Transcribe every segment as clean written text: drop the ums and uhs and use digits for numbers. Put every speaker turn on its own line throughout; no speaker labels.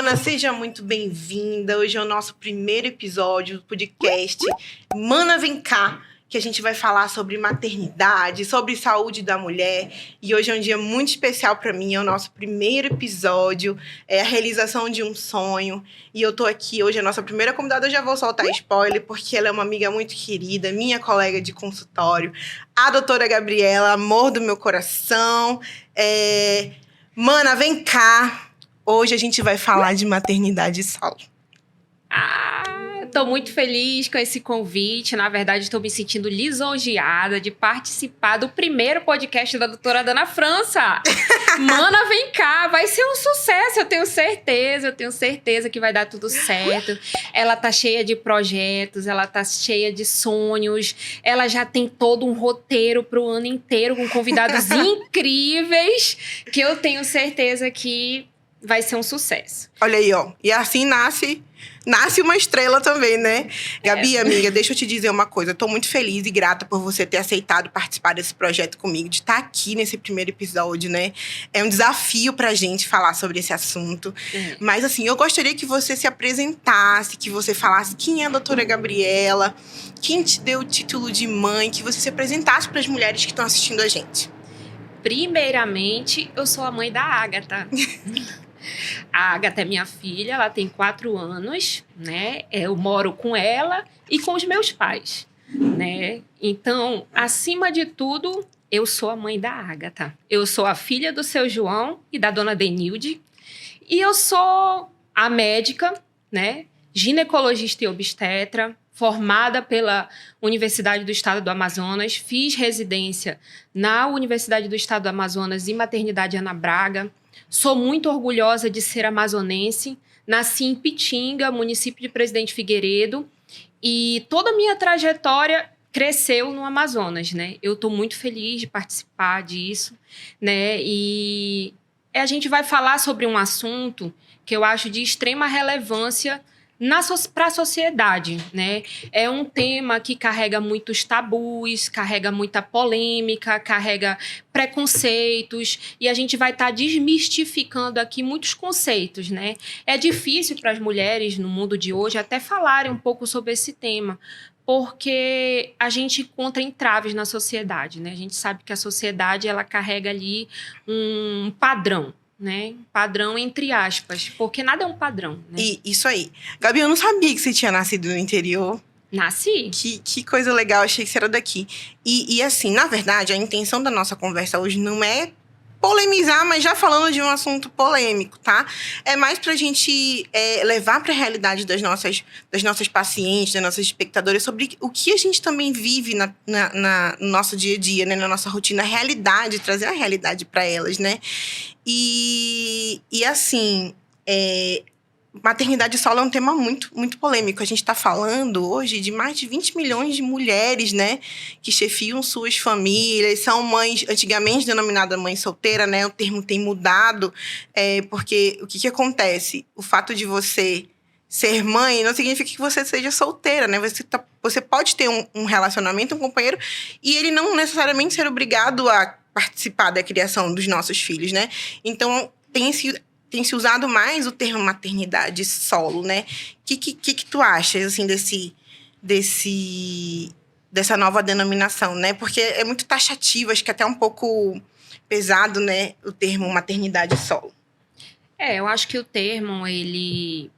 Mana, seja muito bem-vinda. Hoje é o nosso primeiro episódio do podcast Mana Vem Cá, que a gente vai falar sobre maternidade, sobre saúde da mulher. E hoje é um dia muito especial para mim, é o nosso primeiro episódio, é a realização de um sonho. E eu tô aqui hoje, a nossa primeira convidada, eu já vou soltar spoiler, porque ela é uma amiga muito querida, minha colega de consultório, a doutora Gabriela, amor do meu coração. Mana, vem cá. Hoje a gente vai falar de maternidade solo.
Estou muito feliz com esse convite. Na verdade, estou me sentindo lisonjeada de participar do primeiro podcast da doutora Dana França. Mana, vem cá, vai ser um sucesso, eu tenho certeza que vai dar tudo certo. Ela tá cheia de projetos, ela tá cheia de sonhos, ela já tem todo um roteiro pro ano inteiro com convidados incríveis, que eu tenho certeza que vai ser um sucesso.
Olha aí, ó. E assim nasce uma estrela também, né? Gabi, amiga, deixa eu te dizer uma coisa. Eu tô muito feliz e grata por você ter aceitado participar desse projeto comigo, de estar aqui nesse primeiro episódio, né? É um desafio pra gente falar sobre esse assunto. Mas, assim, eu gostaria que você se apresentasse, que você falasse quem é a doutora Gabriela, quem te deu o título de mãe, que você se apresentasse para as mulheres que estão assistindo a gente.
Primeiramente, eu sou a mãe da Ágata. A Ágata é minha filha, ela tem 4 anos, né? Eu moro com ela e com os meus pais, né? Então, acima de tudo, eu sou a mãe da Ágata. Eu sou a filha do seu João e da dona Denilde. E eu sou a médica, né? Ginecologista e obstetra, formada pela Universidade do Estado do Amazonas. Fiz residência na Universidade do Estado do Amazonas em maternidade Ana Braga. Sou muito orgulhosa de ser amazonense. Nasci em Pitinga, município de Presidente Figueiredo. E toda a minha trajetória cresceu no Amazonas, né? Eu estou muito feliz de participar disso, né? E a gente vai falar sobre um assunto que eu acho de extrema relevância para a sociedade, né? É um tema que carrega muitos tabus, carrega muita polêmica, carrega preconceitos, e a gente vai estar desmistificando aqui muitos conceitos, né? É difícil para as mulheres no mundo de hoje até falarem um pouco sobre esse tema, porque a gente encontra entraves na sociedade, né? A gente sabe que a sociedade, ela carrega ali um padrão, né? Padrão entre aspas, porque nada é um padrão, né?
E isso aí. Gabi, eu não sabia que você tinha nascido no interior.
Nasci.
Que coisa legal, achei que você era daqui. E assim, na verdade, a intenção da nossa conversa hoje não é polemizar, mas já falando de um assunto polêmico, tá? É mais pra gente levar pra realidade das nossas pacientes, das nossas espectadoras, sobre o que a gente também vive no nosso dia a dia, né? Na nossa rotina, a realidade, trazer a realidade pra elas, né? E assim, maternidade solo é um tema muito, muito polêmico. A gente está falando hoje de mais de 20 milhões de mulheres, né? Que chefiam suas famílias, são mães, antigamente denominada mãe solteira, né? O termo tem mudado, porque o que acontece? O fato de você ser mãe não significa que você seja solteira, né? Você pode ter um relacionamento, um companheiro, e ele não necessariamente ser obrigado a participar da criação dos nossos filhos, né? Então, tem se usado mais o termo maternidade solo, né? O que tu achas, assim, dessa nova denominação, né? Porque é muito taxativo, acho que até um pouco pesado, né? O termo maternidade solo.
Eu acho que o termo, ele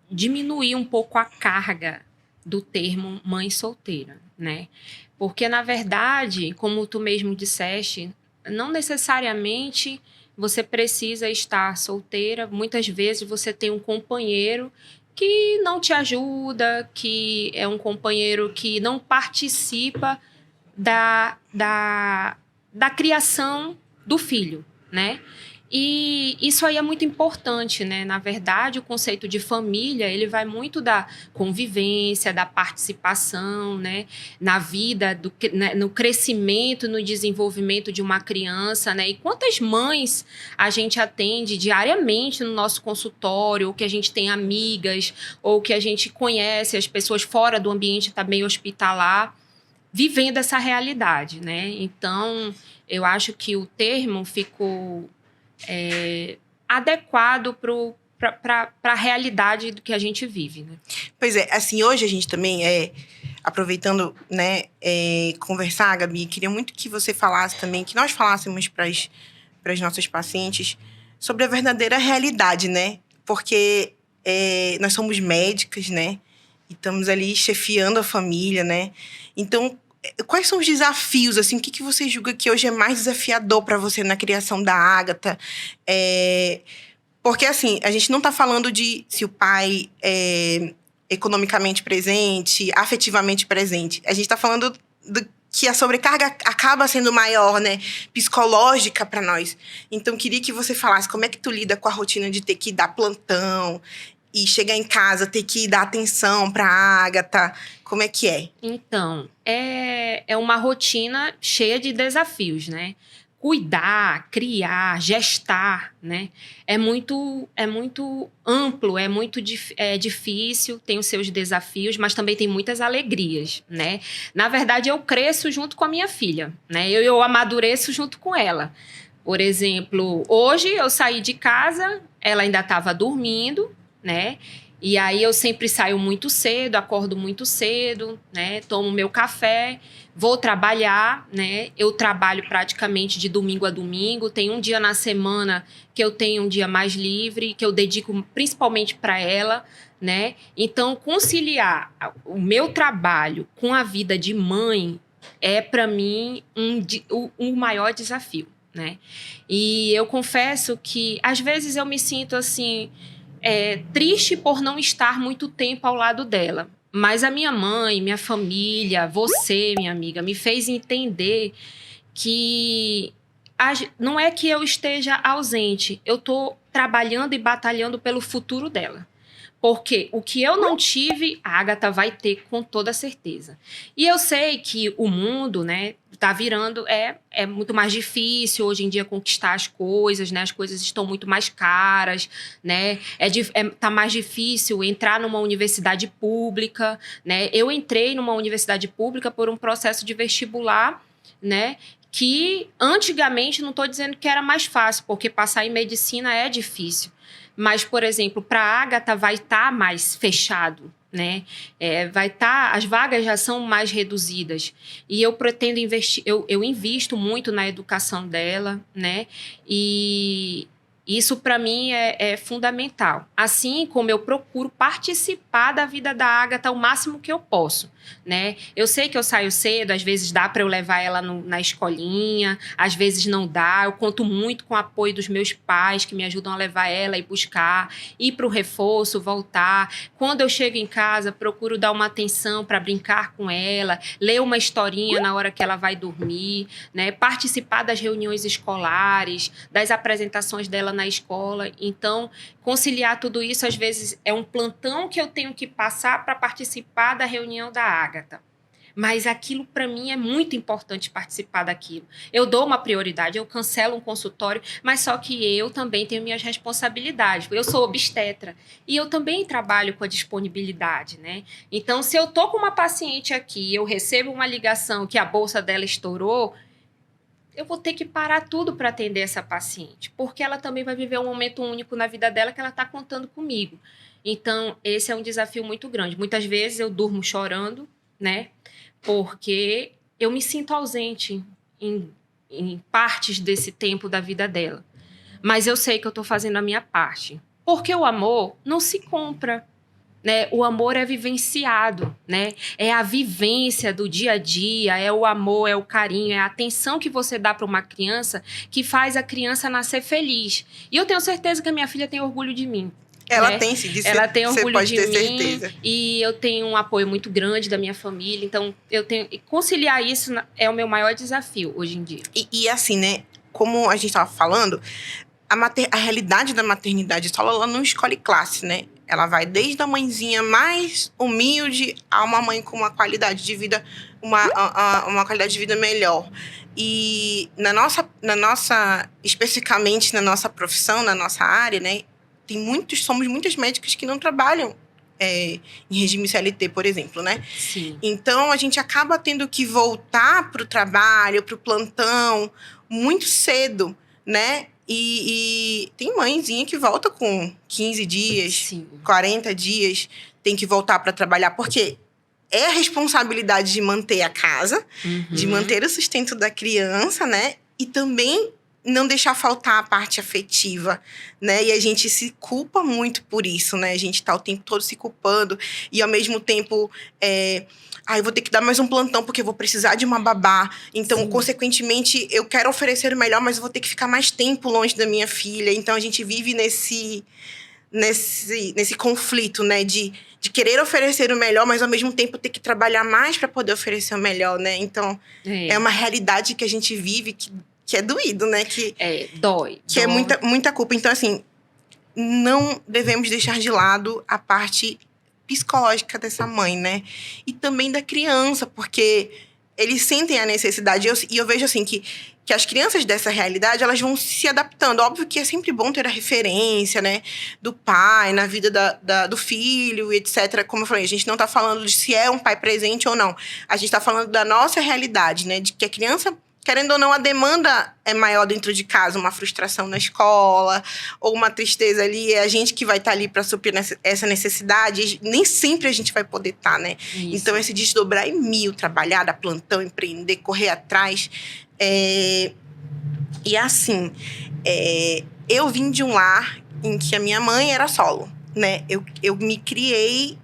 diminuiu um pouco a carga do termo mãe solteira, né? Porque, na verdade, como tu mesmo disseste, não necessariamente você precisa estar solteira. Muitas vezes você tem um companheiro que não te ajuda, que é um companheiro que não participa da criação do filho, né? E isso aí é muito importante, né? Na verdade, o conceito de família, ele vai muito da convivência, da participação, né? Na vida, no crescimento, no desenvolvimento de uma criança, né? E quantas mães a gente atende diariamente no nosso consultório, ou que a gente tem amigas, ou que a gente conhece as pessoas fora do ambiente também hospitalar, vivendo essa realidade, né? Então, eu acho que o termo ficou adequado para a realidade do que a gente vive, né?
Pois é, assim, hoje a gente também aproveitando, né, conversar, Gabi, queria muito que você falasse também, que nós falássemos para as nossas pacientes sobre a verdadeira realidade, né? Porque nós somos médicas, né? E estamos ali chefiando a família, né? Então, quais são os desafios, assim, o que você julga que hoje é mais desafiador para você na criação da Ágata? Porque, assim, a gente não está falando de se o pai é economicamente presente, afetivamente presente. A gente está falando que a sobrecarga acaba sendo maior, né? Psicológica para nós. Então, queria que você falasse como é que tu lida com a rotina de ter que dar plantão e chegar em casa, ter que dar atenção para a Ágata. Como é que é?
Então, é uma rotina cheia de desafios, né? Cuidar, criar, gestar, né? É muito amplo, é muito difícil, tem os seus desafios, mas também tem muitas alegrias, né? Na verdade, eu cresço junto com a minha filha, né? Eu amadureço junto com ela. Por exemplo, hoje eu saí de casa, ela ainda estava dormindo, né? E aí eu sempre saio muito cedo, acordo muito cedo, né? Tomo meu café, vou trabalhar, né? Eu trabalho praticamente de domingo a domingo. Tem um dia na semana que eu tenho um dia mais livre, que eu dedico principalmente para ela, né? Então, conciliar o meu trabalho com a vida de mãe é, para mim, um maior desafio, né? E eu confesso que, às vezes, eu me sinto assim... triste por não estar muito tempo ao lado dela. Mas a minha mãe, minha família, você, minha amiga, me fez entender que não é que eu esteja ausente, eu estou trabalhando e batalhando pelo futuro dela. Porque o que eu não tive, a Ágata vai ter com toda certeza. E eu sei que o mundo, né, tá virando, é muito mais difícil hoje em dia conquistar as coisas, né? As coisas estão muito mais caras, né? Tá mais difícil entrar numa universidade pública, né? Eu entrei numa universidade pública por um processo de vestibular, né? Que antigamente, não estou dizendo que era mais fácil, porque passar em medicina é difícil. Mas, por exemplo, para a Ágata vai estar mais fechado, né? As vagas já são mais reduzidas. E eu pretendo investir, eu invisto muito na educação dela, né? E isso, para mim, é fundamental. Assim como eu procuro participar da vida da Ágata o máximo que eu posso, né? Eu sei que eu saio cedo, às vezes dá para eu levar ela na escolinha, às vezes não dá. Eu conto muito com o apoio dos meus pais, que me ajudam a levar ela e buscar, ir para o reforço, voltar. Quando eu chego em casa, procuro dar uma atenção para brincar com ela, ler uma historinha na hora que ela vai dormir, né? Participar das reuniões escolares, das apresentações dela na escola. Então, conciliar tudo isso, às vezes, é um plantão que eu tenho que passar para participar da reunião da Ágata. Mas aquilo, para mim, é muito importante participar daquilo. Eu dou uma prioridade, eu cancelo um consultório, mas só que eu também tenho minhas responsabilidades. Eu sou obstetra e eu também trabalho com a disponibilidade, né? Então, se eu tô com uma paciente aqui, eu recebo uma ligação que a bolsa dela estourou, eu vou ter que parar tudo para atender essa paciente, porque ela também vai viver um momento único na vida dela que ela está contando comigo. Então, esse é um desafio muito grande. Muitas vezes eu durmo chorando, né? Porque eu me sinto ausente em partes desse tempo da vida dela. Mas eu sei que eu estou fazendo a minha parte. Porque o amor não se compra, né? O amor é vivenciado, né? É a vivência do dia a dia, é o amor, é o carinho, é a atenção que você dá para uma criança que faz a criança nascer feliz. E eu tenho certeza que a minha filha tem orgulho de mim.
Ela
né?
tem, sim, disso
ela tem
você
orgulho
pode
de
ter
mim,
certeza.
E eu tenho um apoio muito grande da minha família. Então, conciliar isso é o meu maior desafio hoje em dia.
E assim, né? Como a gente estava falando, a realidade da maternidade solo, ela não escolhe classe, né? Ela vai desde a mãezinha mais humilde a uma mãe com uma qualidade de vida, uma qualidade de vida melhor. E especificamente na nossa profissão, na nossa área, né? Somos muitas médicas que não trabalham em regime CLT, por exemplo, né?
Sim.
Então, a gente acaba tendo que voltar para o trabalho, para o plantão, muito cedo, né? E tem mãezinha que volta com 15 dias,
Sim.
40 dias, tem que voltar para trabalhar, porque é a responsabilidade de manter a casa, de manter o sustento da criança, né? E também não deixar faltar a parte afetiva, né? E a gente se culpa muito por isso, né? A gente tá o tempo todo se culpando e, ao mesmo tempo, eu vou ter que dar mais um plantão porque eu vou precisar de uma babá. Então,
Sim.
consequentemente, eu quero oferecer o melhor, mas eu vou ter que ficar mais tempo longe da minha filha. Então, a gente vive nesse conflito, né? De querer oferecer o melhor, mas, ao mesmo tempo, ter que trabalhar mais para poder oferecer o melhor, né? Então, é uma realidade que a gente vive que é doído, né?
Dói.
Que é muita culpa. Então, assim, não devemos deixar de lado a parte psicológica dessa mãe, né? E também da criança, porque eles sentem a necessidade. E eu vejo, assim, que as crianças dessa realidade, elas vão se adaptando. Óbvio que é sempre bom ter a referência, né? Do pai, na vida do filho, etc. Como eu falei, a gente não tá falando de se é um pai presente ou não. A gente tá falando da nossa realidade, né? De que a criança, querendo ou não, a demanda é maior dentro de casa. Uma frustração na escola, ou uma tristeza ali. É a gente que vai estar ali para suprir essa necessidade. E nem sempre a gente vai poder estar, né?
Isso.
Então, esse desdobrar em mil, trabalhar, dar plantão, empreender, correr atrás. E assim, eu vim de um lar em que a minha mãe era solo, né? Eu me criei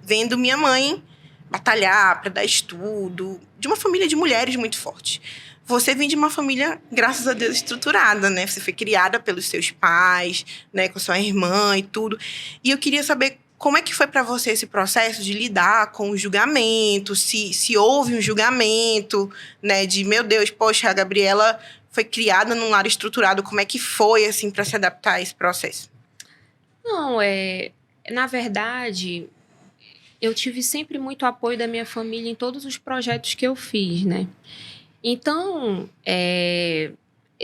vendo minha mãe batalhar para dar estudo, de uma família de mulheres muito forte. Você vem de uma família, graças a Deus, estruturada, né? Você foi criada pelos seus pais, né? Com sua irmã e tudo. E eu queria saber como é que foi para você esse processo de lidar com o julgamento, se houve um julgamento, né? De, meu Deus, poxa, a Gabriela foi criada num lar estruturado. Como é que foi, assim, para se adaptar a esse processo?
Não, na verdade, eu tive sempre muito apoio da minha família em todos os projetos que eu fiz, né? Então,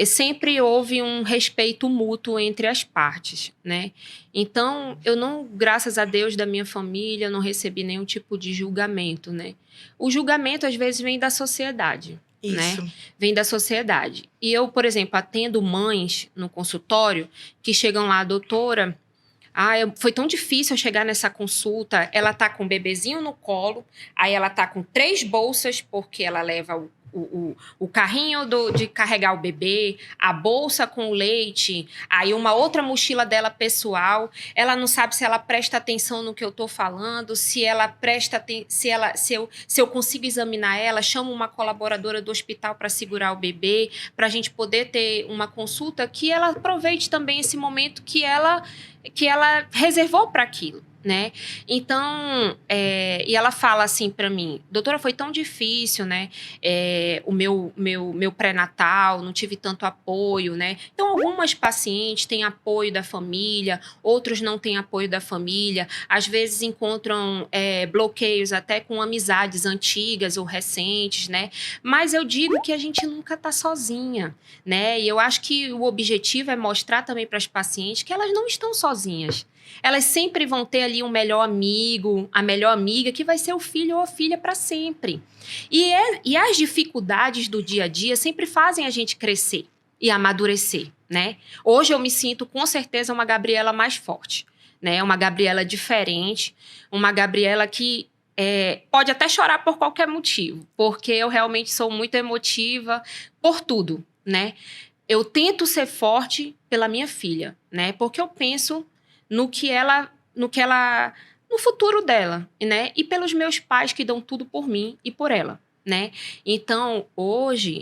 sempre houve um respeito mútuo entre as partes, né? Então, eu não, graças a Deus, da minha família, não recebi nenhum tipo de julgamento, né? O julgamento, às vezes, vem da sociedade,
Isso.
né? Vem da sociedade. E eu, por exemplo, atendo mães no consultório que chegam lá, doutora, foi tão difícil eu chegar nessa consulta. Ela tá com o bebezinho no colo, aí ela tá com 3 bolsas, porque ela leva o carrinho de carregar o bebê, a bolsa com o leite, aí uma outra mochila dela pessoal. Ela não sabe se ela presta atenção no que eu tô falando, se eu consigo examinar ela, chamo uma colaboradora do hospital para segurar o bebê, para a gente poder ter uma consulta que ela aproveite também esse momento que ela reservou para aquilo, né? Então, e ela fala assim para mim, doutora, foi tão difícil, né? O meu pré-natal, não tive tanto apoio, né? Então, algumas pacientes têm apoio da família, outros não têm apoio da família, às vezes encontram bloqueios até com amizades antigas ou recentes, né? Mas eu digo que a gente nunca tá sozinha, né? E eu acho que o objetivo é mostrar também para as pacientes que elas não estão sozinhas. Elas sempre vão ter ali um melhor amigo, a melhor amiga, que vai ser o filho ou a filha para sempre. E as dificuldades do dia a dia sempre fazem a gente crescer e amadurecer, né? Hoje eu me sinto, com certeza, uma Gabriela mais forte, né? Uma Gabriela diferente, uma Gabriela que pode até chorar por qualquer motivo, porque eu realmente sou muito emotiva por tudo, né? Eu tento ser forte pela minha filha, né? Porque eu penso no futuro dela, né? E pelos meus pais que dão tudo por mim e por ela, né? Então, hoje,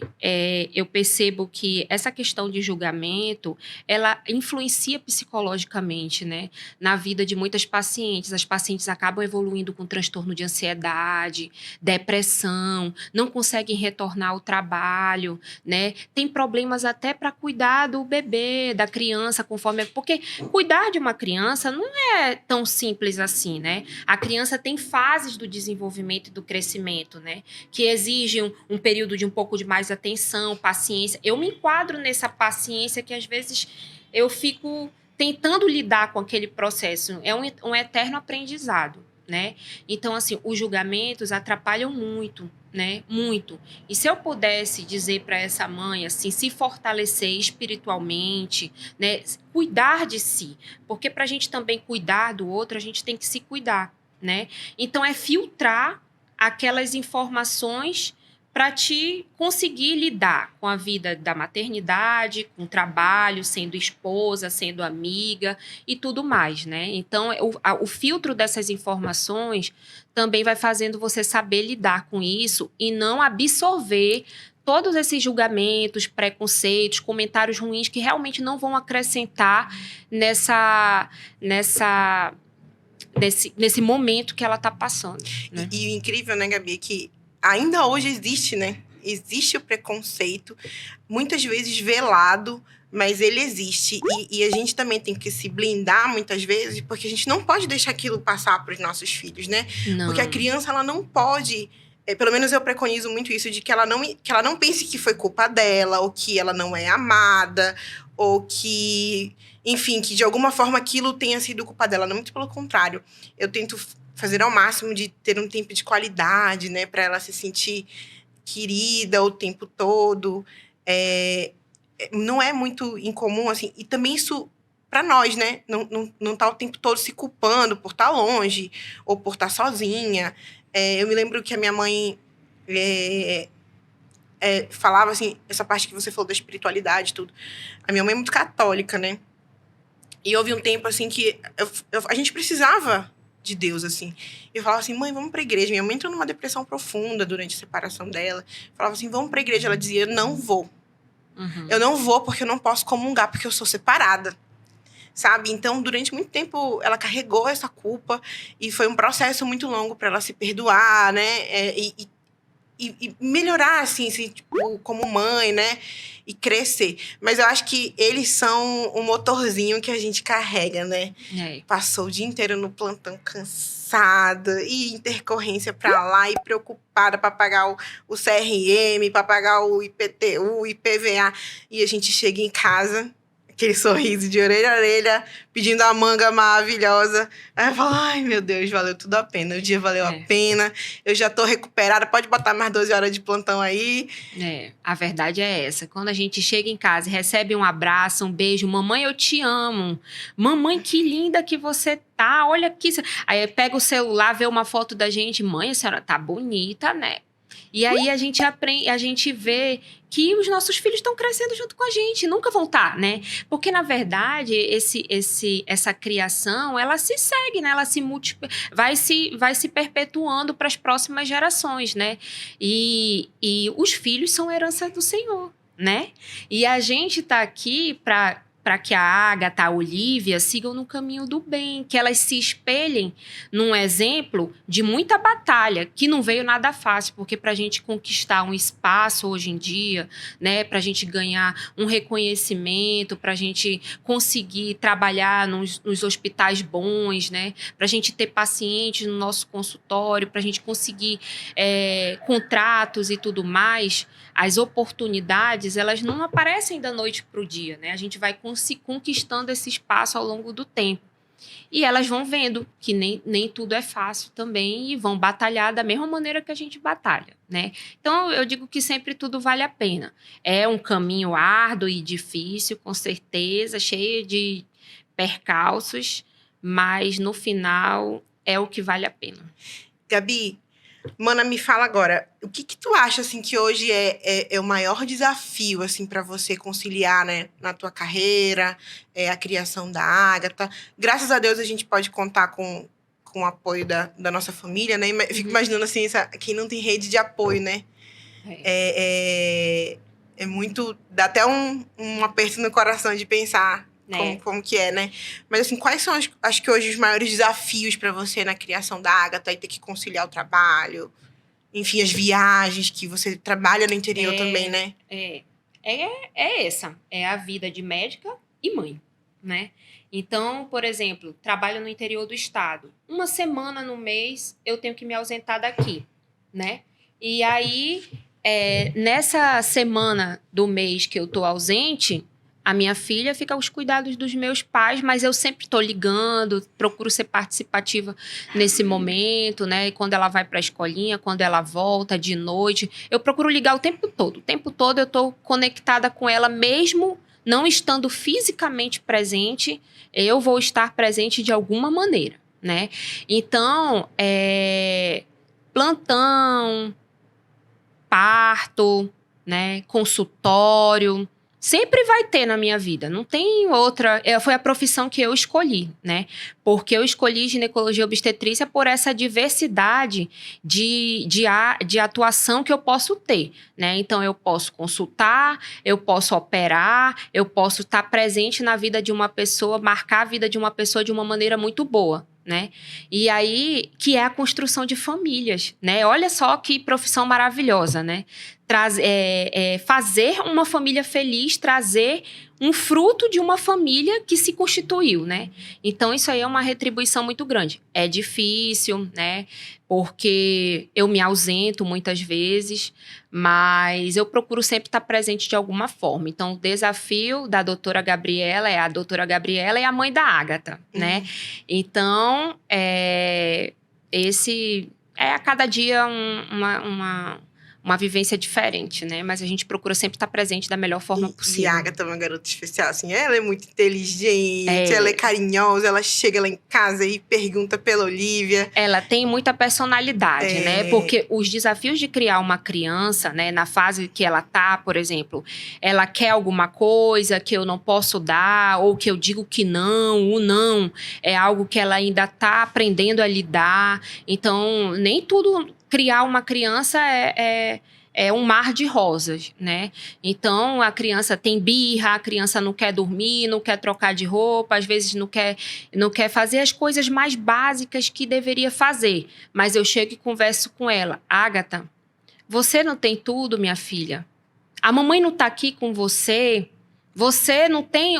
eu percebo que essa questão de julgamento, ela influencia psicologicamente, né? Na vida de muitas pacientes. As pacientes acabam evoluindo com transtorno de ansiedade, depressão, não conseguem retornar ao trabalho, né? Tem problemas até para cuidar do bebê, da criança, porque cuidar de uma criança não é tão simples assim, né? A criança tem fases do desenvolvimento e do crescimento, né? Que exigem um período de um pouco de mais atenção, paciência. Eu me enquadro nessa paciência que, às vezes, eu fico tentando lidar com aquele processo. É um eterno aprendizado, né? Então, assim, os julgamentos atrapalham muito, né? Muito. E se eu pudesse dizer para essa mãe, assim, se fortalecer espiritualmente, né? Cuidar de si. Porque para a gente também cuidar do outro, a gente tem que se cuidar, né? Então, é filtrar aquelas informações para te conseguir lidar com a vida da maternidade, com o trabalho, sendo esposa, sendo amiga e tudo mais, né? Então, o filtro dessas informações também vai fazendo você saber lidar com isso e não absorver todos esses julgamentos, preconceitos, comentários ruins que realmente não vão acrescentar nesse momento que ela está passando, né?
E o incrível, né, Gabi, é que ainda hoje existe, né? Existe o preconceito, muitas vezes velado, mas ele existe. E a gente também tem que se blindar muitas vezes, porque a gente não pode deixar aquilo passar para os nossos filhos, né?
Não.
Porque a criança, ela não pode... pelo menos eu preconizo muito isso, de que ela não pense que foi culpa dela, ou que ela não é amada, ou que... Enfim, que de alguma forma aquilo tenha sido culpa dela. Não, muito pelo contrário. Eu tento fazer ao máximo de ter um tempo de qualidade, né? Para ela se sentir querida o tempo todo. Não é muito incomum, assim. E também isso, para nós, né? Não tá o tempo todo se culpando por estar longe ou por estar sozinha. Eu me lembro que a minha mãe falava, assim, essa parte que você falou da espiritualidade e tudo. A minha mãe é muito católica, né? E houve um tempo, assim, que a gente precisava de Deus, assim. Eu falava assim, mãe, vamos pra igreja. Minha mãe entrou numa depressão profunda durante a separação dela. Eu falava assim, vamos pra igreja. Ela dizia, não vou.
Uhum.
Eu não vou porque eu não posso comungar, porque eu sou separada. Sabe? Então, durante muito tempo, ela carregou essa culpa. E foi um processo muito longo para ela se perdoar, né? E melhorar, assim, tipo, como mãe, né? E crescer. Mas eu acho que eles são o motorzinho que a gente carrega, né? Passou o dia inteiro no plantão cansada, e intercorrência pra lá, e preocupada pra pagar o CRM, pra pagar o IPTU, IPVA. E a gente chega em casa, aquele sorriso de orelha a orelha, pedindo a manga maravilhosa. Aí eu falo, ai, meu Deus, valeu tudo a pena. O dia valeu a pena. Eu já tô recuperada. Pode botar mais 12 horas de plantão aí.
A verdade é essa. Quando a gente chega em casa e recebe um abraço, um beijo. Mamãe, eu te amo. Mamãe, que linda que você tá. Olha aqui. Aí pega o celular, vê uma foto da gente. Mãe, a senhora tá bonita, né? E aí a gente aprende, a gente vê que os nossos filhos estão crescendo junto com a gente, nunca vão estar, né? Porque, na verdade, essa criação, ela se segue, né? Ela se vai se perpetuando para as próximas gerações, né? E os filhos são herança do Senhor, né? E a gente está aqui para que a Ágata, a Olívia sigam no caminho do bem, que elas se espelhem num exemplo de muita batalha, que não veio nada fácil, porque para a gente conquistar um espaço hoje em dia, né, para a gente ganhar um reconhecimento, para a gente conseguir trabalhar nos hospitais bons, né, para a gente ter pacientes no nosso consultório, para a gente conseguir contratos e tudo mais, as oportunidades, elas não aparecem da noite para o dia, né? A gente vai conquistando esse espaço ao longo do tempo. E elas vão vendo que nem tudo é fácil também e vão batalhar da mesma maneira que a gente batalha, né? Então, eu digo que sempre tudo vale a pena. É um caminho árduo e difícil, com certeza, cheio de percalços, mas no final é o que vale a pena.
Gabi, mana, me fala agora, o que tu acha, assim, que hoje é o maior desafio, assim, para você conciliar, né, na tua carreira, a criação da Ágata? Graças a Deus a gente pode contar com o apoio da nossa família, né? Fico imaginando, assim, quem não tem rede de apoio, né? É muito... Dá até um aperto no coração de pensar como que é, né? Mas, assim, quais são, acho que hoje, os maiores desafios para você na criação da Ágata e ter que conciliar o trabalho? Enfim, as viagens, que você trabalha no interior também, né?
Essa. É a vida de médica e mãe, né? Então, por exemplo, trabalho no interior do estado. Uma semana no mês, eu tenho que me ausentar daqui, né? E aí, nessa semana do mês que eu tô ausente, A minha filha fica aos cuidados dos meus pais, mas eu sempre estou ligando, procuro ser participativa nesse momento, né? E quando ela vai para a escolinha, quando ela volta de noite, eu procuro ligar o tempo todo. O tempo todo eu estou conectada com ela, mesmo não estando fisicamente presente, eu vou estar presente de alguma maneira, né? Então, plantão, parto, né? Consultório, sempre vai ter na minha vida, não tem outra. Foi a profissão que eu escolhi, né? Porque eu escolhi ginecologia e obstetrícia por essa diversidade de atuação que eu posso ter, né? Então, eu posso consultar, eu posso operar, eu posso estar presente na vida de uma pessoa, marcar a vida de uma pessoa de uma maneira muito boa, né? E aí, que é a construção de famílias, né? Olha só que profissão maravilhosa, né? Fazer uma família feliz, trazer um fruto de uma família que se constituiu, né? Então, isso aí é uma retribuição muito grande. É difícil, né? Porque eu me ausento muitas vezes, mas eu procuro sempre estar presente de alguma forma. Então, o desafio da doutora Gabriela a doutora Gabriela é a mãe da Ágata, né? Então, esse é a cada dia uma vivência diferente, né? Mas a gente procura sempre estar presente da melhor forma possível.
E a Agatha é uma garota especial, assim, ela é muito inteligente, ela é carinhosa, ela chega lá em casa e pergunta pela Olivia.
Ela tem muita personalidade, né? Porque os desafios de criar uma criança, né? Na fase que ela tá, por exemplo, ela quer alguma coisa que eu não posso dar, ou que eu digo que não, o não é algo que ela ainda tá aprendendo a lidar. Então, nem tudo... Criar uma criança é um mar de rosas, né? Então, a criança tem birra, a criança não quer dormir, não quer trocar de roupa, às vezes não quer fazer as coisas mais básicas que deveria fazer. Mas eu chego e converso com ela. Ágata, você não tem tudo, minha filha? A mamãe não tá aqui com você... Você não tem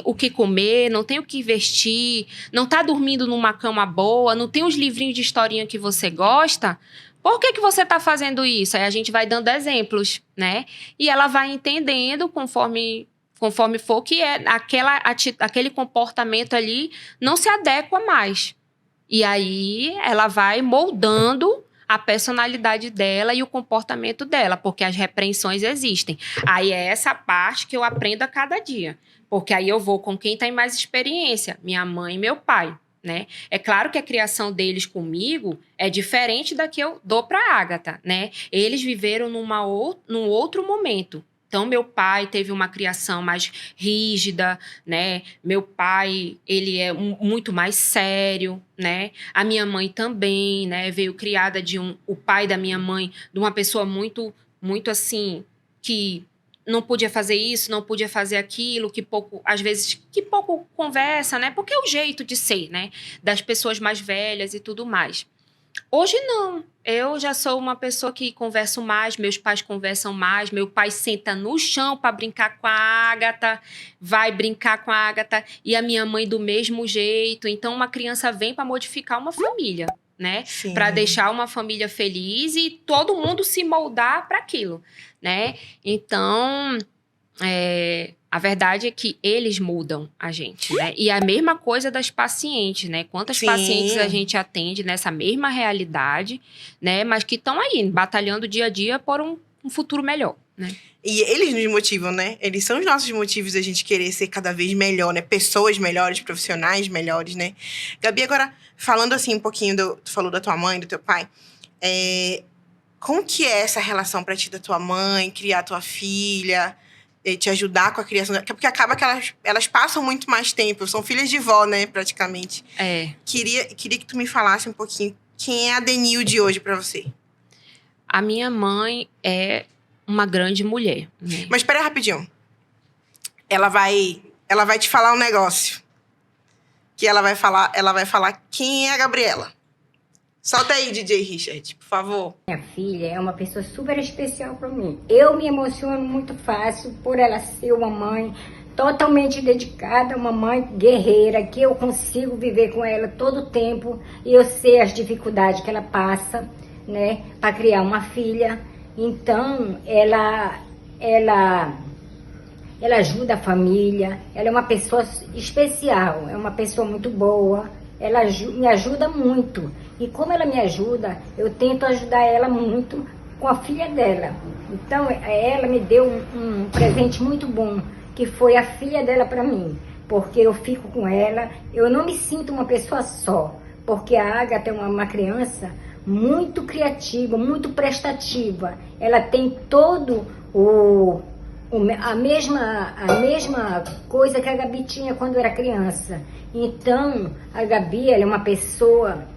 o que comer, não tem o que vestir, não tá dormindo numa cama boa, não tem os livrinhos de historinha que você gosta. Por que você tá fazendo isso? Aí a gente vai dando exemplos, né? E ela vai entendendo conforme for que aquele comportamento ali não se adequa mais. E aí ela vai moldando a personalidade dela e o comportamento dela, porque as repreensões existem. Aí é essa parte que eu aprendo a cada dia, porque aí eu vou com quem tem mais experiência, minha mãe e meu pai, né? É claro que a criação deles comigo é diferente da que eu dou para a Ágata, né? Eles viveram num outro momento. Então, meu pai teve uma criação mais rígida, né? Meu pai, ele é muito mais sério, né? A minha mãe também, né? Veio criada o pai da minha mãe, de uma pessoa muito, muito assim, que não podia fazer isso, não podia fazer aquilo, às vezes, que pouco conversa, né? Porque é o jeito de ser, né? Das pessoas mais velhas e tudo mais. Hoje não, eu já sou uma pessoa que converso mais, meus pais conversam mais, meu pai senta no chão para brincar com a Ágata, vai brincar com a Ágata, e a minha mãe do mesmo jeito. Então, uma criança vem para modificar uma família, né? Para deixar uma família feliz e todo mundo se moldar para aquilo, né? Então, a verdade é que eles mudam a gente, né? E a mesma coisa das pacientes, né? Quantas pacientes a gente atende nessa mesma realidade, né? Mas que estão aí, batalhando dia a dia por um futuro melhor, né?
E eles nos motivam, né? Eles são os nossos motivos a gente querer ser cada vez melhor, né? Pessoas melhores, profissionais melhores, né? Gabi, agora, falando assim um pouquinho, tu falou da tua mãe, do teu pai, como que é essa relação pra ti da tua mãe, criar tua filha, te ajudar com a criação? Porque acaba que elas passam muito mais tempo, são filhas de vó, né, praticamente. Queria que tu me falasse um pouquinho quem é a Denilde hoje pra você.
A minha mãe é uma grande mulher, né?
Mas espera aí rapidinho. Ela vai te falar um negócio. Que ela vai falar quem é a Gabriela. Solta aí, DJ Richard, por favor.
Minha filha é uma pessoa super especial para mim. Eu me emociono muito fácil por ela ser uma mãe totalmente dedicada, uma mãe guerreira, que eu consigo viver com ela todo o tempo e eu sei as dificuldades que ela passa, né, para criar uma filha. Então, ela ela ajuda a família, ela é uma pessoa especial, é uma pessoa muito boa, ela me ajuda muito. E como ela me ajuda, eu tento ajudar ela muito com a filha dela. Então, ela me deu um presente muito bom, que foi a filha dela para mim. Porque eu fico com ela, eu não me sinto uma pessoa só. Porque a Ágata é uma criança muito criativa, muito prestativa. Ela tem todo a mesma coisa que a Gabi tinha quando era criança. Então, a Gabi, ela é uma pessoa,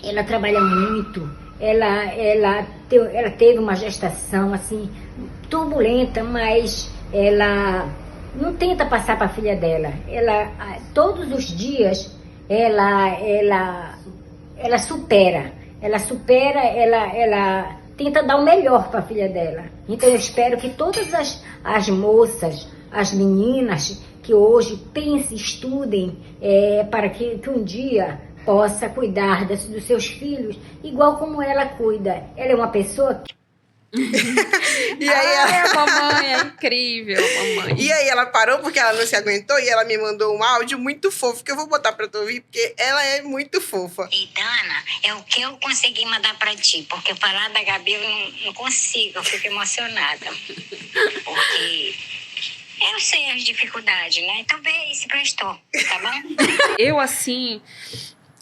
ela trabalha muito, ela teve uma gestação, assim, turbulenta, mas ela não tenta passar para a filha dela. Todos os dias, ela supera, ela tenta dar o melhor para a filha dela. Então eu espero que todas as moças, as meninas que hoje pensem, estudem, para que um dia possa cuidar dos seus filhos, igual como ela cuida. Ela é uma pessoa
E aí
a mamãe é incrível, mamãe.
E aí ela parou porque ela não se aguentou e ela me mandou um áudio muito fofo que eu vou botar pra tu ouvir, porque ela é muito fofa.
E Dana, é o que eu consegui mandar pra ti, porque falar da Gabi eu não consigo, eu fico emocionada. Porque eu sei as dificuldades, né? Então vê aí se prestou, tá bom?
Eu, assim,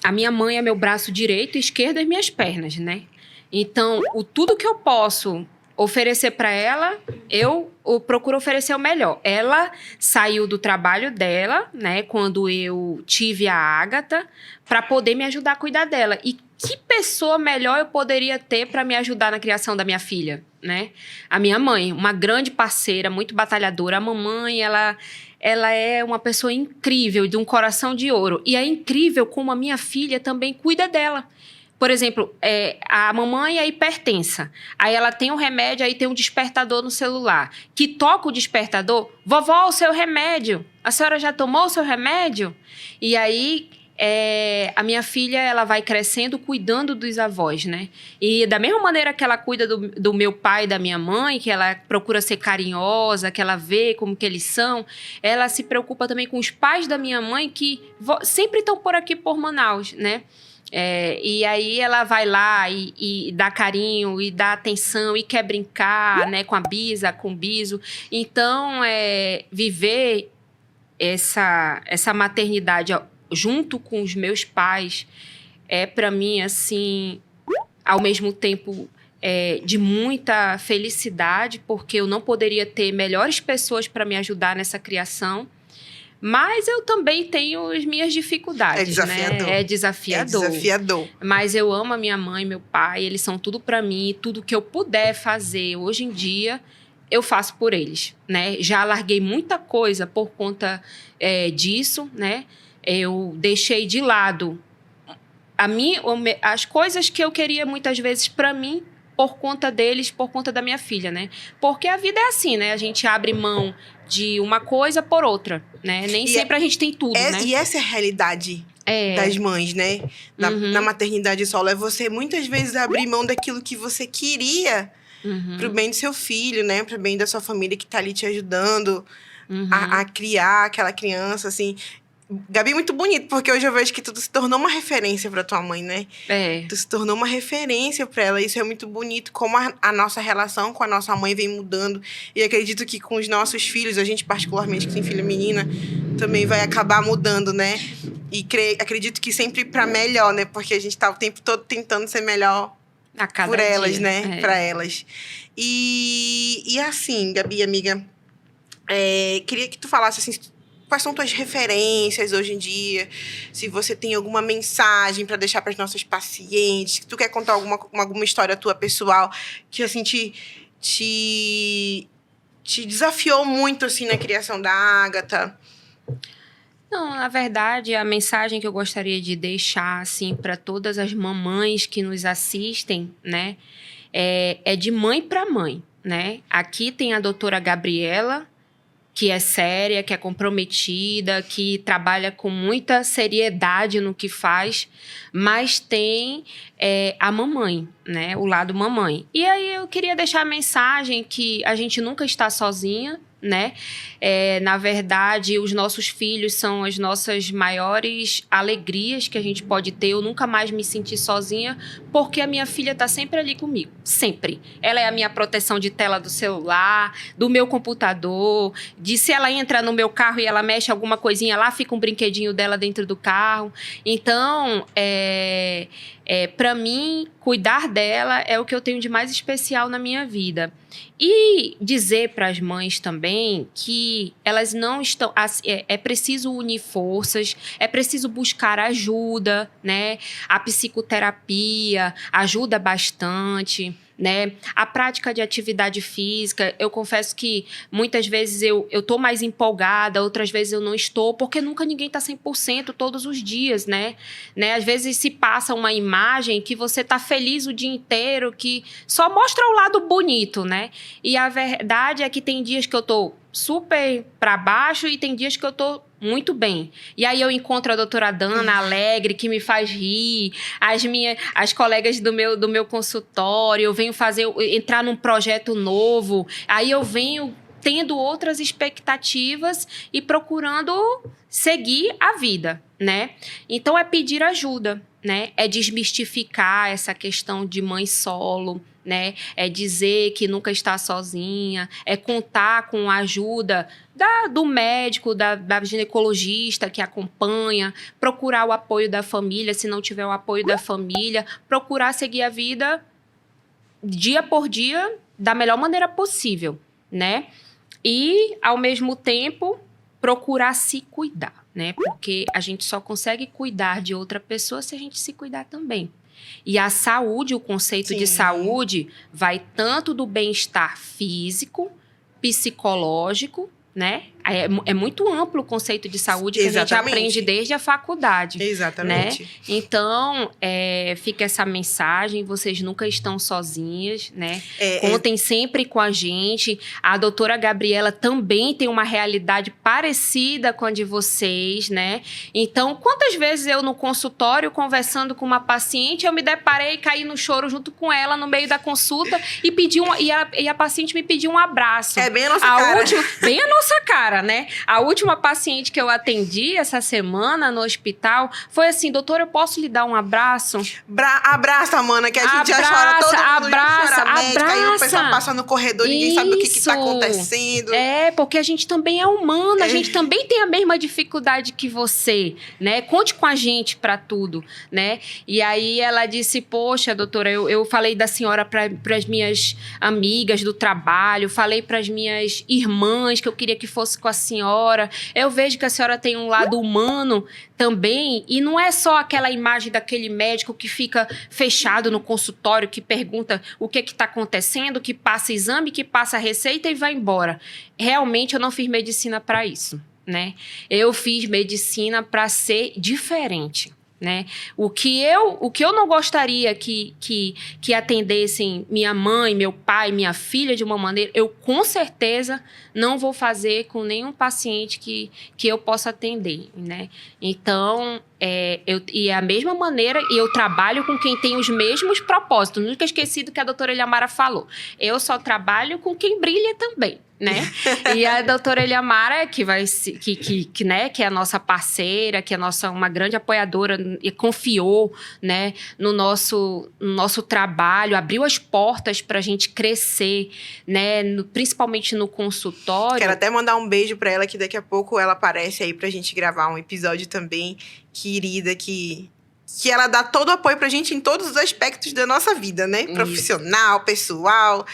a minha mãe é meu braço direito e esquerdo as minhas pernas, né? Então, tudo que eu posso oferecer para ela, eu procuro oferecer o melhor. Ela saiu do trabalho dela, né, quando eu tive a Ágata, para poder me ajudar a cuidar dela. E que pessoa melhor eu poderia ter para me ajudar na criação da minha filha, né? A minha mãe, uma grande parceira, muito batalhadora. A mamãe, ela é uma pessoa incrível, de um coração de ouro. E é incrível como a minha filha também cuida dela. Por exemplo, a mamãe é hipertensa. Aí ela tem um remédio, aí tem um despertador no celular. Que toca o despertador, vovó, o seu remédio. A senhora já tomou o seu remédio? E aí, a minha filha, ela vai crescendo cuidando dos avós, né? E da mesma maneira que ela cuida do meu pai e da minha mãe, que ela procura ser carinhosa, que ela vê como que eles são, ela se preocupa também com os pais da minha mãe, que sempre estão por aqui, por Manaus, né? E aí ela vai lá e dá carinho, e dá atenção, e quer brincar, né, com a Bisa, com o Biso. Então, viver essa maternidade junto com os meus pais para mim, assim, ao mesmo tempo de muita felicidade, porque eu não poderia ter melhores pessoas para me ajudar nessa criação. Mas eu também tenho as minhas dificuldades,
É desafiador.
né? É desafiador.
É desafiador.
Mas eu amo a minha mãe e meu pai, eles são tudo pra mim. Tudo que eu puder fazer hoje em dia, eu faço por eles, né? Já larguei muita coisa por conta disso, né? Eu deixei de lado as coisas que eu queria muitas vezes pra mim, por conta deles, por conta da minha filha, né? Porque a vida é assim, né? A gente abre mão de uma coisa por outra, né? Nem sempre a gente tem tudo, né?
E essa é a realidade das mães, né? Na maternidade solo. É você, muitas vezes, abrir mão daquilo que você queria pro bem do seu filho, né? Pro bem da sua família que tá ali te ajudando a criar aquela criança, assim. Gabi, muito bonito, porque hoje eu vejo que tu se tornou uma referência pra tua mãe, né? Tu se tornou uma referência pra ela. Isso é muito bonito, como a nossa relação com a nossa mãe vem mudando. E acredito que com os nossos filhos, a gente particularmente que tem filha menina, também vai acabar mudando, né? E acredito que sempre pra melhor, né? Porque a gente tá o tempo todo tentando ser melhor por elas, né? Pra elas. E assim, Gabi, amiga, queria que tu falasse assim, quais são tuas referências hoje em dia? Se você tem alguma mensagem para deixar para as nossas pacientes, se tu quer contar alguma história tua pessoal que assim te desafiou muito assim na criação da Ágata.
Não, na verdade, a mensagem que eu gostaria de deixar assim para todas as mamães que nos assistem, né, é de mãe para mãe, né? Aqui tem a doutora Gabriela, que é séria, que é comprometida, que trabalha com muita seriedade no que faz, mas tem a mamãe, né? O lado mamãe. E aí eu queria deixar a mensagem que a gente nunca está sozinha, né? Na verdade, os nossos filhos são as nossas maiores alegrias que a gente pode ter. Eu nunca mais me senti sozinha, porque a minha filha está sempre ali comigo, sempre. Ela é a minha proteção de tela do celular, do meu computador, de se ela entra no meu carro e ela mexe alguma coisinha lá, fica um brinquedinho dela dentro do carro. Então, para mim, cuidar dela é o que eu tenho de mais especial na minha vida. E dizer para as mães também que elas não estão... É preciso unir forças, é preciso buscar ajuda, né? A psicoterapia ajuda bastante, né? A prática de atividade física, eu confesso que muitas vezes eu tô mais empolgada, outras vezes eu não estou, porque nunca ninguém tá 100% todos os dias, né? Às vezes se passa uma imagem que você tá feliz o dia inteiro, que só mostra o lado bonito, né? E a verdade é que tem dias que eu tô super para baixo e tem dias que eu tô muito bem. E aí eu encontro a doutora Dana alegre, que me faz rir, as colegas do meu consultório, eu venho entrar num projeto novo, aí eu venho tendo outras expectativas e procurando seguir a vida, né? Então é pedir ajuda, né? É desmistificar essa questão de mãe solo, né? É dizer que nunca está sozinha, é contar com a ajuda do médico, da ginecologista que acompanha, procurar o apoio da família, se não tiver o apoio da família, procurar seguir a vida dia por dia da melhor maneira possível, né? E, ao mesmo tempo, procurar se cuidar, né? Porque a gente só consegue cuidar de outra pessoa se a gente se cuidar também. E a saúde, o conceito de saúde, vai tanto do bem-estar físico, psicológico, né? É muito amplo o conceito de saúde que a gente aprende desde a faculdade.
Exatamente.
Né? Então, fica essa mensagem, vocês nunca estão sozinhas, né? Contem sempre com a gente. A doutora Gabriela também tem uma realidade parecida com a de vocês, né? Então, quantas vezes eu no consultório, conversando com uma paciente, eu me deparei e caí no choro junto com ela no meio da consulta e a paciente me pediu um abraço.
É bem a nossa cara.
Bem a nossa cara, né? A última paciente que eu atendi essa semana no hospital foi assim: doutora, eu posso lhe dar um abraço?
Abraça, mana, que a gente já chora, todo mundo já chora médica, aí o pessoal passa no corredor, ninguém sabe o que tá acontecendo.
Porque a gente também é humana, a gente também tem a mesma dificuldade que você, né? Conte com a gente pra tudo, né? E aí ela disse: poxa, doutora, eu falei da senhora pras minhas amigas do trabalho, falei pras minhas irmãs que eu queria que fosse com a senhora. Eu vejo que a senhora tem um lado humano também, e não é só aquela imagem daquele médico que fica fechado no consultório, que pergunta o que está acontecendo, que passa exame, que passa receita e vai embora. Realmente eu não fiz medicina para isso, né? Eu fiz medicina para ser diferente, né? O que eu não gostaria que atendessem minha mãe, meu pai, minha filha de uma maneira, eu com certeza não vou fazer com nenhum paciente que eu possa atender, né? Então, e é a mesma maneira, e eu trabalho com quem tem os mesmos propósitos. Nunca esqueci do que a doutora Eliamara falou. Eu só trabalho com quem brilha também, né? E a doutora Eliamara, que é a nossa parceira, que é uma grande apoiadora, e confiou, né, no nosso trabalho, abriu as portas para a gente crescer, né, principalmente no consultório.
Quero até mandar um beijo para ela, que daqui a pouco ela aparece aí pra gente gravar um episódio também, querida, que ela dá todo o apoio pra gente em todos os aspectos da nossa vida, né? Profissional, pessoal.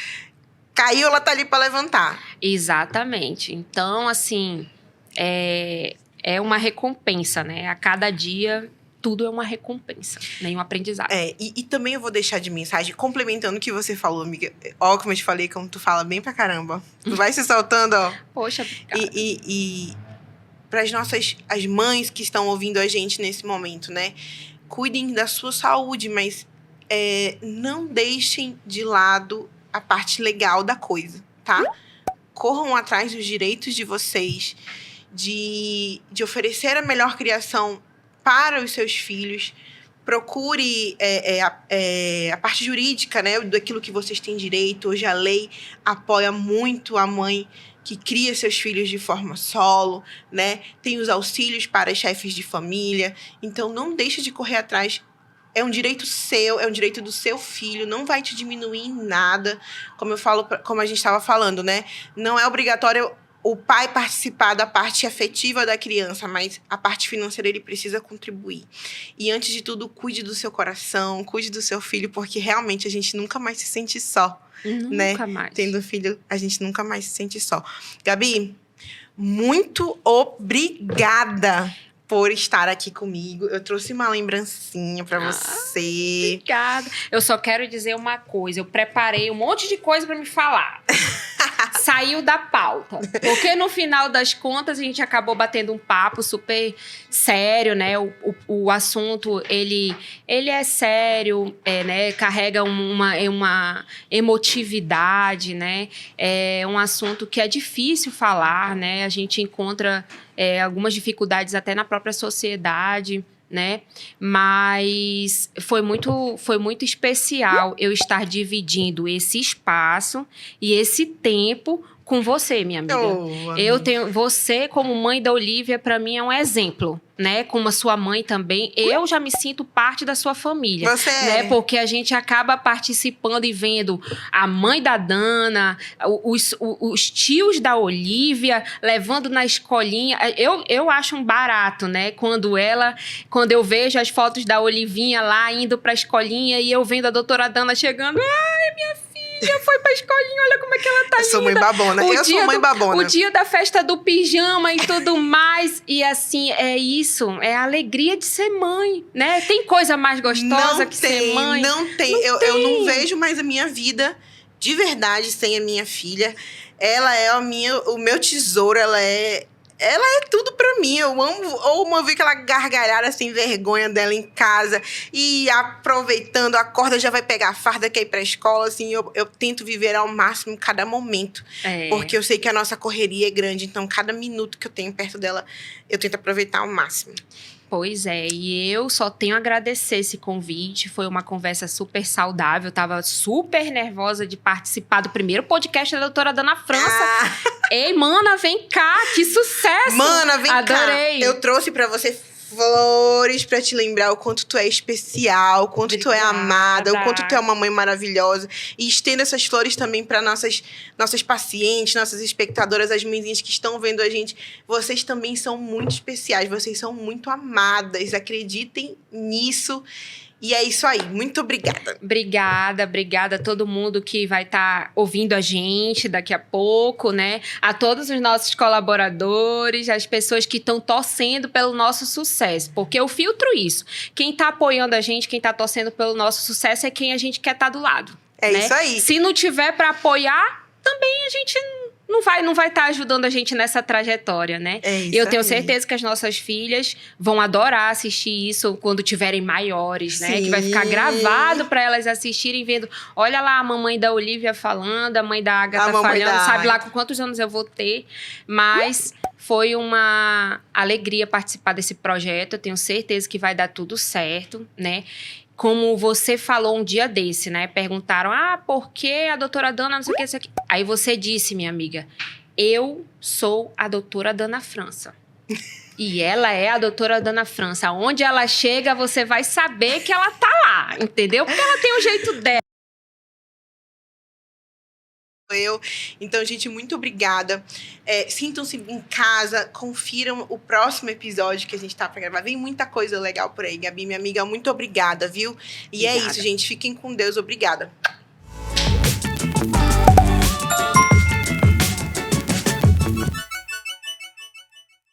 Caiu, ela tá ali pra levantar.
Exatamente. Então, assim, é uma recompensa, né? A cada dia, tudo é uma recompensa, né? Um aprendizado.
E também eu vou deixar de mensagem, complementando o que você falou, amiga. Ó, como eu te falei, como tu fala bem pra caramba. Tu vai se soltando, ó.
Poxa, obrigada.
E para as mães que estão ouvindo a gente nesse momento, né? Cuidem da sua saúde, mas não deixem de lado a parte legal da coisa, tá? Corram atrás dos direitos de vocês, de oferecer a melhor criação para os seus filhos. Procure a parte jurídica, né, daquilo que vocês têm direito. Hoje a lei apoia muito a mãe que cria seus filhos de forma solo, né? Tem os auxílios para chefes de família. Então, não deixe de correr atrás. É um direito seu, é um direito do seu filho, não vai te diminuir em nada. Como a gente estava falando, né? Não é obrigatório o pai participar da parte afetiva da criança, mas a parte financeira ele precisa contribuir. E antes de tudo, cuide do seu coração, cuide do seu filho, porque realmente a gente nunca mais se sente só.
Nunca mais.
Tendo filho, a gente nunca mais se sente só. Gabi, muito obrigada por estar aqui comigo. Eu trouxe uma lembrancinha pra você.
Obrigada. Eu só quero dizer uma coisa. Eu preparei um monte de coisa pra me falar. Saiu da pauta. Porque no final das contas, a gente acabou batendo um papo super sério, né? O assunto, ele é sério, né? Carrega uma emotividade, né? É um assunto que é difícil falar, né? A gente encontra algumas dificuldades até na própria sociedade, né? Mas foi muito especial eu estar dividindo esse espaço e esse tempo com você, minha amiga. Eu tenho você como mãe da Olivia, para mim é um exemplo, né? Como a sua mãe também, eu já me sinto parte da sua família,
você
né? Porque a gente acaba participando e vendo a mãe da Dana, os tios da Olivia levando na escolinha. Eu acho um barato, né? Quando eu vejo as fotos da Olivinha lá indo para a escolinha e eu vendo a doutora Dana chegando, ai, minha filha foi pra escolinha, olha como é que ela tá linda.
Eu sou mãe babona, sou mãe babona.
O dia da festa do pijama e tudo mais. E assim, é isso, é a alegria de ser mãe, né? Tem coisa mais gostosa que ser mãe?
Não tem. Eu não vejo mais a minha vida de verdade sem a minha filha. Ela é o meu tesouro, ela é tudo pra mim. Eu amo ouvir aquela gargalhada sem vergonha dela em casa. E aproveitando, acorda, já vai pegar a farda, quer ir pra escola. Assim, eu tento viver ao máximo cada momento. Porque eu sei que a nossa correria é grande. Então, cada minuto que eu tenho perto dela, eu tento aproveitar ao máximo.
Pois é, e eu só tenho a agradecer esse convite. Foi uma conversa super saudável. Eu tava super nervosa de participar do primeiro podcast da doutora Dana França. Ei, mana, vem cá, que sucesso!
Mana, vem
Adorei.
cá. Eu trouxe pra você flores pra te lembrar o quanto tu é especial, o quanto tu é amada, o quanto tu é uma mãe maravilhosa. E estenda essas flores também para nossas pacientes, nossas espectadoras, as mãezinhas que estão vendo a gente. Vocês também são muito especiais, vocês são muito amadas. Acreditem nisso. E é isso aí. Muito obrigada.
Obrigada a todo mundo que vai estar ouvindo a gente daqui a pouco, né? A todos os nossos colaboradores, as pessoas que estão torcendo pelo nosso sucesso. Porque eu filtro isso. Quem está apoiando a gente, quem está torcendo pelo nosso sucesso é quem a gente quer estar do lado.
É
né?
isso aí.
Se não tiver para apoiar, também a gente não vai estar ajudando a gente nessa trajetória, né?
É isso.
E eu tenho certeza que as nossas filhas vão adorar assistir isso quando tiverem maiores, né?
Sim.
Que vai ficar gravado para elas assistirem, vendo. Olha lá a mamãe da Olivia falando, a mãe da Agatha falando, sabe lá com quantos anos eu vou ter. Mas foi uma alegria participar desse projeto. Eu tenho certeza que vai dar tudo certo, né? Como você falou um dia desse, né? Perguntaram, por que a doutora Dana, não sei o que, isso aqui. Aí você disse, minha amiga, eu sou a doutora Dana França. E ela é a doutora Dana França. Onde ela chega, você vai saber que ela tá lá, entendeu? Porque ela tem o jeito dela.
Então, gente, muito obrigada. Sintam-se em casa, confiram o próximo episódio que a gente tá pra gravar. Vem muita coisa legal por aí, Gabi, minha amiga, muito obrigada, viu? E obrigada. É isso, gente. Fiquem com Deus. Obrigada.